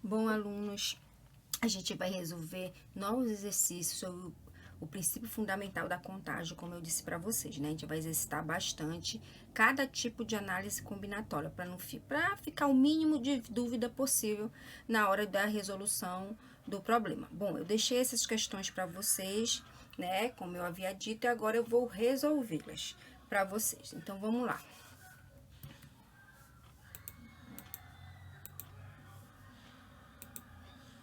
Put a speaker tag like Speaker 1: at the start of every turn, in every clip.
Speaker 1: Bom, alunos, a gente vai resolver novos exercícios sobre o princípio fundamental da contagem, como eu disse para vocês, né? A gente vai exercitar bastante cada tipo de análise combinatória para ficar o mínimo de dúvida possível na hora da resolução do problema. Bom, eu deixei essas questões para vocês, né? Como eu havia dito, e agora eu vou resolvê-las para vocês. Então, vamos lá.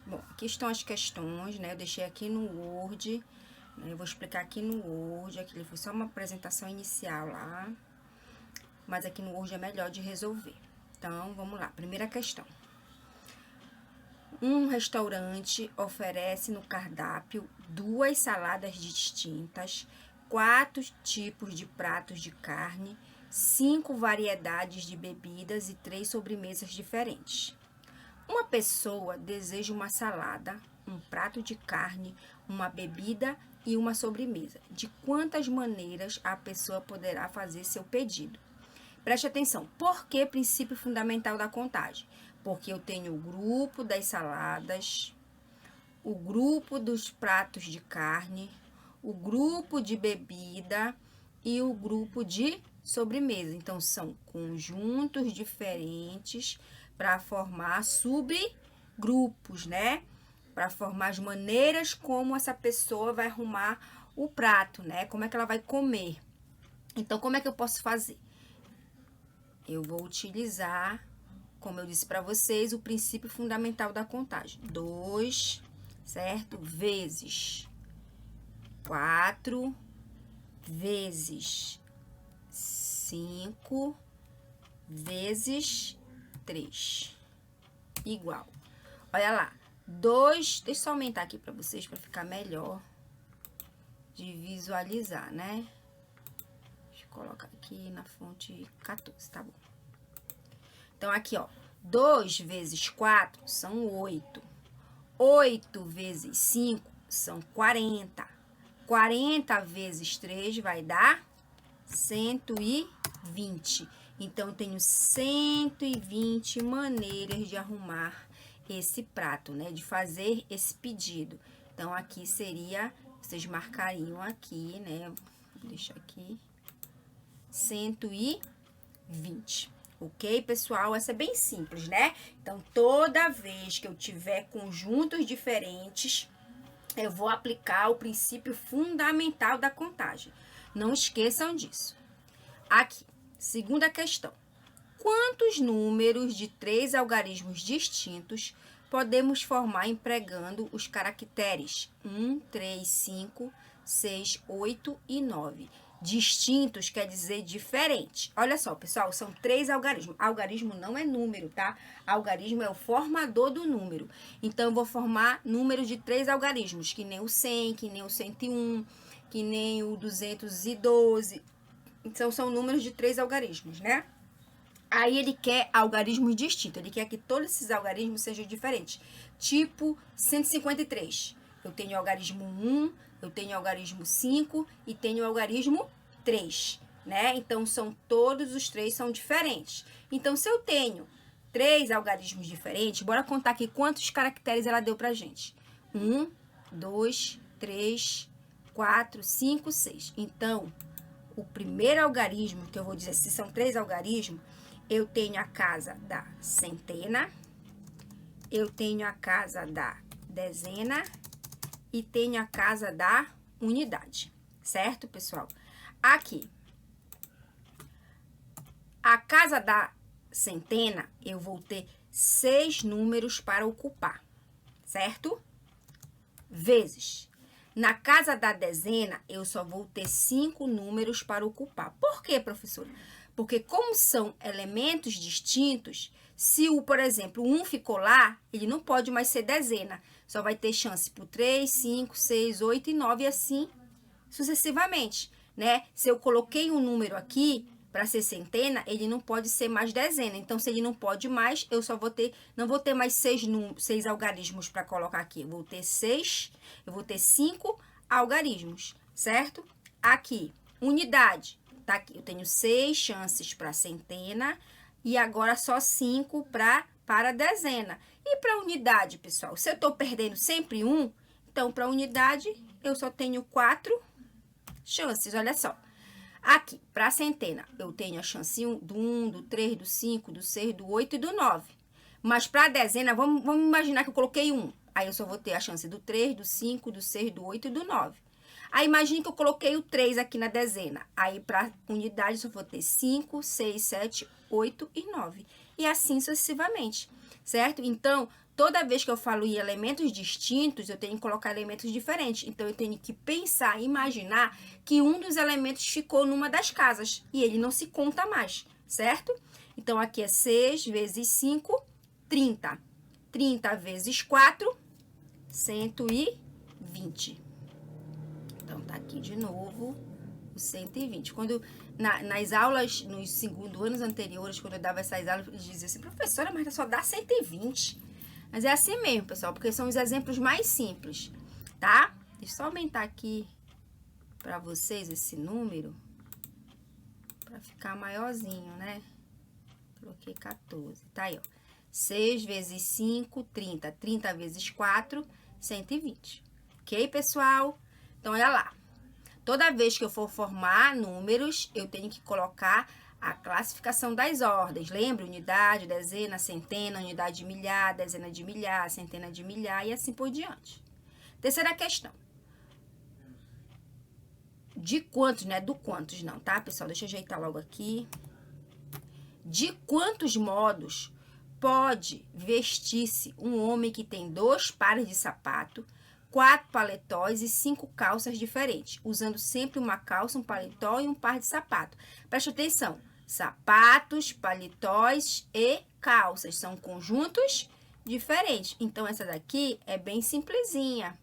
Speaker 1: Bom, aqui estão as questões, né? Eu deixei aqui no Word, né? Eu vou explicar aqui no Word, aqui foi só uma apresentação inicial lá, mas aqui no Word é melhor de resolver. Então, vamos lá, primeira questão. Um restaurante oferece no cardápio 2 saladas distintas, 4 tipos de pratos de carne, 5 variedades de bebidas e 3 sobremesas diferentes. Uma pessoa deseja uma salada, um prato de carne, uma bebida e uma sobremesa. De quantas maneiras a pessoa poderá fazer seu pedido? Preste atenção. Por que princípio fundamental da contagem? Porque eu tenho o grupo das saladas, o grupo dos pratos de carne, o grupo de bebida e o grupo de sobremesa. Então, são conjuntos diferentes para formar subgrupos, né? Para formar as maneiras como essa pessoa vai arrumar o prato, né? Como é que ela vai comer. Então, como é que eu posso fazer? Eu vou utilizar, como eu disse para vocês, o princípio fundamental da contagem. 2, certo? Vezes 4, vezes 5, vezes 3, igual. Olha lá, 2, deixa eu aumentar aqui para vocês, para ficar melhor de visualizar, né? Deixa eu colocar aqui na fonte 14, tá bom? Então, aqui, ó, 2 vezes 4 são 8. 8 vezes 5 são 40. 40 vezes 3 vai dar 120. Então, eu tenho 120 maneiras de arrumar esse prato, né? De fazer esse pedido. Então, aqui seria, vocês marcariam aqui, né? Deixa aqui, 120. Ok, pessoal? Essa é bem simples, né? Então, toda vez que eu tiver conjuntos diferentes, eu vou aplicar o princípio fundamental da contagem. Não esqueçam disso. Aqui, segunda questão. Quantos números de 3 algarismos distintos podemos formar empregando os caracteres 1, 3, 5, 6, 8 e 9? Distintos quer dizer diferente. Olha só, pessoal, são 3 algarismos. Algarismo não é número, tá? Algarismo é o formador do número. Então, eu vou formar números de 3 algarismos, que nem o 100, que nem o 101, que nem o 212. Então, são números de 3 algarismos, né? Aí, ele quer algarismos distintos. Ele quer que todos esses algarismos sejam diferentes. Tipo 153. Eu tenho algarismo 1, eu tenho algarismo 5 e tenho algarismo 3, né? Então, todos os 3 são diferentes. Então, se eu tenho 3 algarismos diferentes, bora contar aqui quantos caracteres ela deu pra gente. 1, 2, 3, 4, 5, 6. Então, o primeiro algarismo, que eu vou dizer, se são 3 algarismos, eu tenho a casa da centena, eu tenho a casa da dezena e tenho a casa da unidade, certo, pessoal? Aqui, a casa da centena, eu vou ter 6 números para ocupar, certo? Vezes. Na casa da dezena, eu só vou ter 5 números para ocupar. Por quê, professora? Porque como são elementos distintos, se por exemplo, 1 ficou lá, ele não pode mais ser dezena. Só vai ter chance por 3, 5, 6, 8 e 9 e assim sucessivamente, né? Se eu coloquei um número aqui para ser centena, ele não pode ser mais dezena. Então, se ele não pode mais, eu só vou ter, não vou ter mais 6 algarismos para colocar aqui. Eu vou ter 5 algarismos, certo? Aqui, unidade. Tá aqui, eu tenho 6 chances para centena e agora só 5 para para a dezena. E para a unidade, pessoal? Se eu estou perdendo sempre um, então para a unidade eu só tenho 4 chances, olha só. Aqui, para a centena, eu tenho a chance do 1, do 3, do 5, do 6, do 8 e do 9. Mas para a dezena, vamos imaginar que eu coloquei 1. Aí eu só vou ter a chance do 3, do 5, do 6, do 8 e do 9. Aí imagine que eu coloquei o 3 aqui na dezena. Aí para unidade eu só vou ter 5, 6, 7, 8 e 9. E assim sucessivamente, certo? Então, toda vez que eu falo em elementos distintos, eu tenho que colocar elementos diferentes. Então, eu tenho que pensar, imaginar que um dos elementos ficou numa das casas. E ele não se conta mais, certo? Então, aqui é 6 vezes 5, 30. 30 vezes 4, 120. Então, tá aqui de novo o 120. Quando, nas aulas, nos segundo anos anteriores, quando eu dava essas aulas, eles diziam assim, professora, mas só dá 120. Mas é assim mesmo, pessoal, porque são os exemplos mais simples, tá? Deixa eu só aumentar aqui para vocês esse número, para ficar maiorzinho, né? Coloquei 14, tá aí, ó. 6 vezes 5, 30. 30 vezes 4, 120. Ok, pessoal? Então, olha lá. Toda vez que eu for formar números, eu tenho que colocar a classificação das ordens. Lembra? Unidade, dezena, centena, unidade de milhar, dezena de milhar, centena de milhar e assim por diante. Terceira questão. De quantos, né? Do quantos não, tá, pessoal? Deixa eu ajeitar logo aqui. De quantos modos pode vestir-se um homem que tem 2 pares de sapato, 4 paletós e 5 calças diferentes, usando sempre uma calça, um paletó e um par de sapato? Preste atenção. Sapatos, paletós e calças são conjuntos diferentes. Então, essa daqui é bem simplesinha,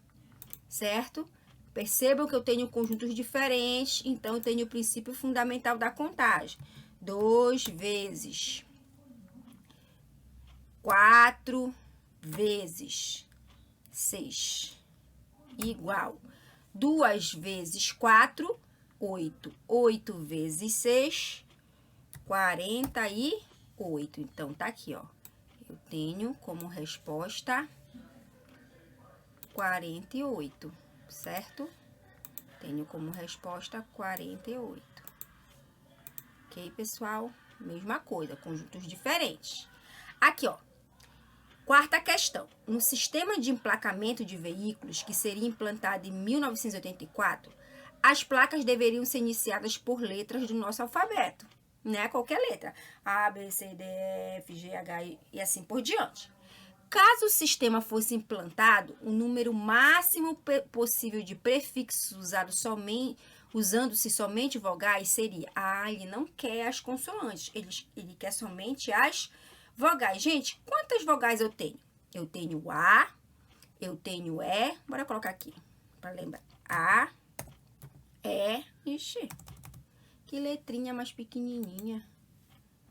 Speaker 1: certo? Percebam que eu tenho conjuntos diferentes, então eu tenho o princípio fundamental da contagem. 2 vezes 4 vezes 6 igual 2 vezes 4, 8. 8 vezes 6, 48. Então, tá aqui, ó. Eu tenho como resposta 48, certo? Tenho como resposta 48. Ok, pessoal? Mesma coisa, conjuntos diferentes. Aqui, ó. Quarta questão. No sistema de emplacamento de veículos que seria implantado em 1984, as placas deveriam ser iniciadas por letras do nosso alfabeto, né? Qualquer letra. A, B, C, D, E, F, G, H e assim por diante. Caso o sistema fosse implantado, o número máximo possível de prefixos usando-se somente vogais seria... Ah, ele não quer as consoantes, ele quer somente as vogais. Gente, quantas vogais eu tenho? Eu tenho A, eu tenho E, bora colocar aqui, para lembrar. A, E, ixi, que letrinha mais pequenininha.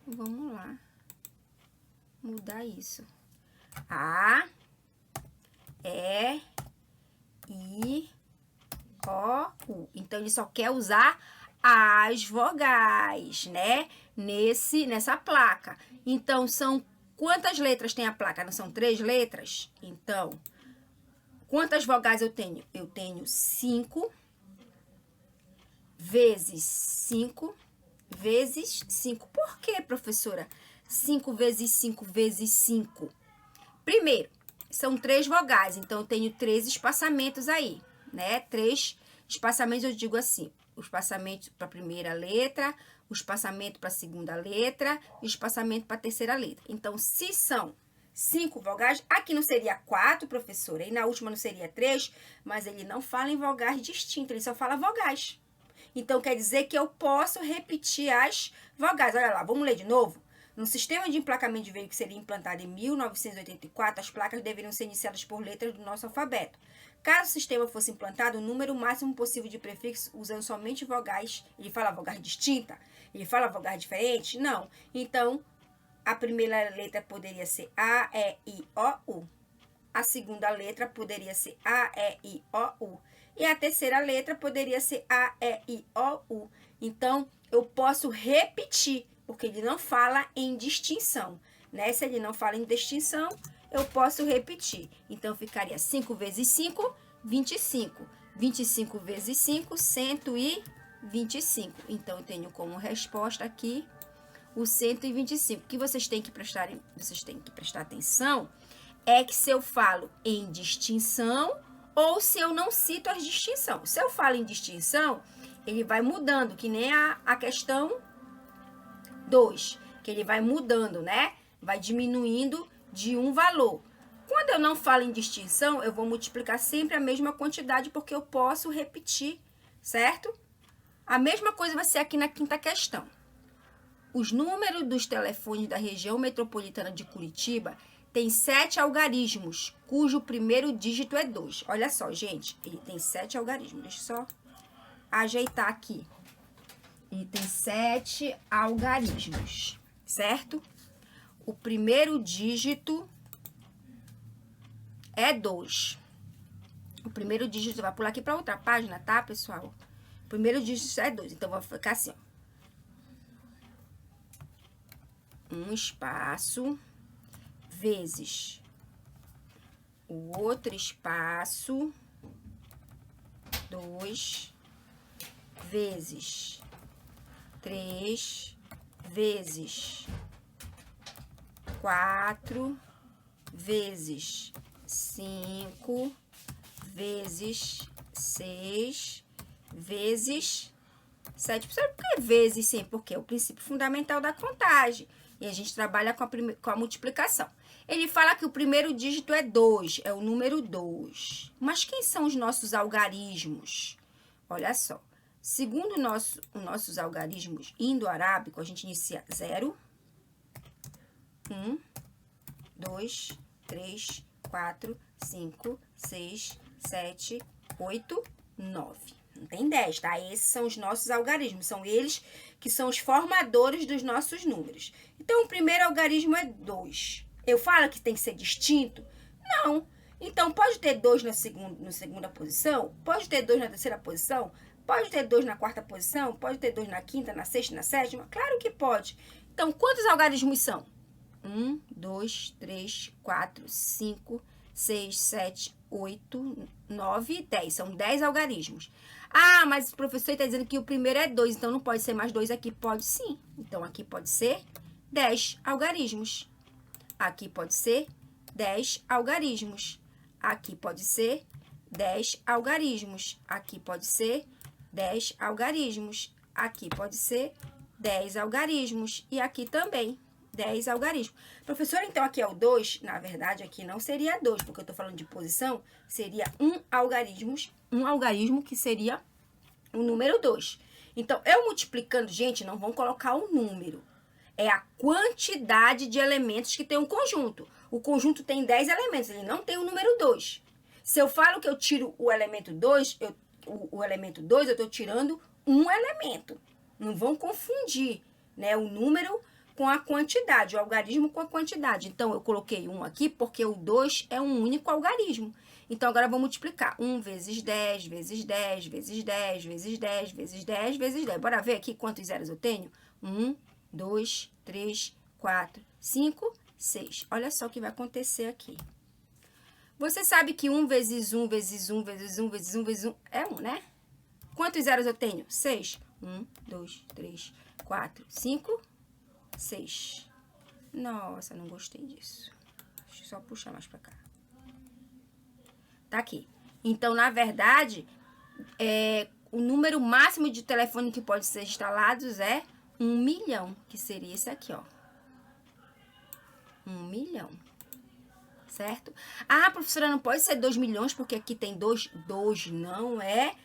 Speaker 1: Vamos lá, mudar isso. A, E, I, O, U. Então, ele só quer usar as vogais, né? Nessa placa. Então, são quantas letras tem a placa? Não são 3 letras? Então, quantas vogais eu tenho? Eu tenho 5 vezes 5 vezes 5. Por quê, professora? 5 vezes 5 vezes 5. Primeiro, são 3 vogais, então eu tenho 3 espaçamentos aí, né? 3 espaçamentos, eu digo assim, o espaçamento para a primeira letra, o espaçamento para a segunda letra e o espaçamento para a terceira letra. Então, se são 5 vogais, aqui não seria 4, professora, e na última não seria 3, mas ele não fala em vogais distintas, ele só fala vogais. Então, quer dizer que eu posso repetir as vogais. Olha lá, vamos ler de novo? No sistema de emplacamento de veículos que seria implantado em 1984, as placas deveriam ser iniciadas por letras do nosso alfabeto. Caso o sistema fosse implantado, o número máximo possível de prefixos usando somente vogais, ele fala vogais distinta? Ele fala vogais diferentes? Não. Então, a primeira letra poderia ser A, E, I, O, U. A segunda letra poderia ser A, E, I, O, U. E a terceira letra poderia ser A, E, I, O, U. Então, eu posso repetir, porque ele não fala em distinção, né? Se ele não fala em distinção, eu posso repetir. Então, ficaria 5 vezes 5, 25. 25 vezes 5, 125. Então, eu tenho como resposta aqui o 125. O que vocês têm que prestar atenção é que se eu falo em distinção ou se eu não cito as distinções. Se eu falo em distinção, ele vai mudando, que nem a questão 2, que ele vai mudando, né? Vai diminuindo de um valor. Quando eu não falo em distinção, eu vou multiplicar sempre a mesma quantidade, porque eu posso repetir, certo? A mesma coisa vai ser aqui na quinta questão. Os números dos telefones da região metropolitana de Curitiba têm 7 algarismos, cujo primeiro dígito é 2. Olha só, gente, ele tem 7 algarismos. Deixa eu só ajeitar aqui. Ele tem 7 algarismos, certo? O primeiro dígito é 2. O primeiro dígito, vai pular aqui para outra página, tá, pessoal? O primeiro dígito é 2, então vai ficar assim, ó. Um espaço vezes o outro espaço, 2 vezes 3 vezes 4 vezes 5 vezes 6 vezes 7. Por que vezes sim? Porque é o princípio fundamental da contagem. E a gente trabalha com a multiplicação. Ele fala que o primeiro dígito é 2, é o número 2. Mas quem são os nossos algarismos? Olha só. Segundo os nossos algarismos indo-arábico, a gente inicia 0, 1, 2, 3, 4, 5, 6, 7, 8, 9. Não tem 10, tá? Esses são os nossos algarismos. São eles que são os formadores dos nossos números. Então, o primeiro algarismo é 2. Eu falo que tem que ser distinto? Não. Então, pode ter 2 na segunda posição? Pode ter 2 na terceira posição? Pode ter 2 na quarta posição? Pode ter 2 na quinta, na sexta, na sétima? Claro que pode. Então, quantos algarismos são? 1, 2, 3, 4, 5, 6, 7, 8, 9, 10. São 10 algarismos. Ah, mas o professor está dizendo que o primeiro é 2, então não pode ser mais 2 aqui? Pode sim. Então, aqui pode ser 10 algarismos. Aqui pode ser 10 algarismos. Aqui pode ser 10 algarismos. Aqui pode ser 10 algarismos. Aqui pode ser 10 algarismos. E aqui também 10 algarismos. Professora, então aqui é o 2? Na verdade, aqui não seria 2, porque eu estou falando de posição, seria um algarismo que seria o número 2. Então, eu multiplicando, gente, não vão colocar o número. É a quantidade de elementos que tem um conjunto. O conjunto tem 10 elementos, ele não tem o número 2. Se eu falo que eu tiro o elemento 2, eu estou tirando um elemento. Não vão confundir, né, o número com a quantidade, o algarismo com a quantidade. Então, eu coloquei 1 aqui porque o 2 é um único algarismo. Então, agora eu vou multiplicar. 1 vezes 10, vezes 10, vezes 10, vezes 10, vezes 10, vezes 10. Bora ver aqui quantos zeros eu tenho? 1, 2, 3, 4, 5, 6. Olha só o que vai acontecer aqui. Você sabe que 1 vezes 1, vezes 1, vezes 1, vezes 1, vezes 1 é 1, né? Quantos zeros eu tenho? 6. 1, 2, 3, 4, 5, 6. Nossa, não gostei disso. Deixa eu só puxar mais pra cá. Tá aqui. Então, na verdade, o número máximo de telefone que pode ser instalados é 1 milhão, que seria esse aqui, ó. 1 milhão. Certo? Ah, professora, não pode ser 2 milhões, porque aqui tem 2. 2 não é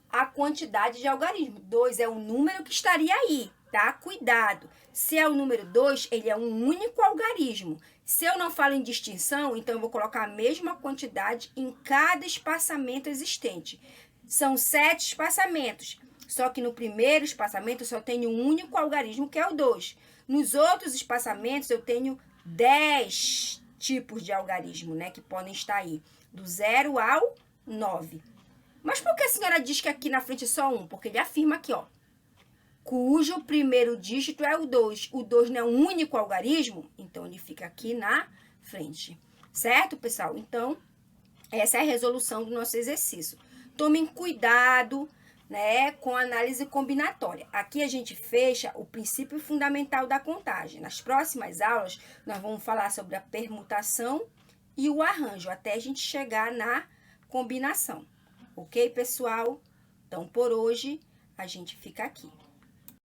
Speaker 1: a quantidade de algarismo. 2 é o número que estaria aí, tá? Cuidado. Se é o número 2, ele é um único algarismo. Se eu não falo em distinção, então eu vou colocar a mesma quantidade em cada espaçamento existente. São 7 espaçamentos. Só que no primeiro espaçamento eu só tenho um único algarismo, que é o 2. Nos outros espaçamentos eu tenho 10 tipos de algarismo, né? Que podem estar aí, do 0 ao 9. Mas por que a senhora diz que aqui na frente é só um? Porque ele afirma aqui, ó. cujo primeiro dígito é o 2. O 2 não é um único algarismo, então ele fica aqui na frente. Certo, pessoal? Então, essa é a resolução do nosso exercício. Tomem cuidado, né, com a análise combinatória. Aqui a gente fecha o princípio fundamental da contagem. Nas próximas aulas, nós vamos falar sobre a permutação e o arranjo, até a gente chegar na combinação. Ok, pessoal? Então, por hoje, a gente fica aqui.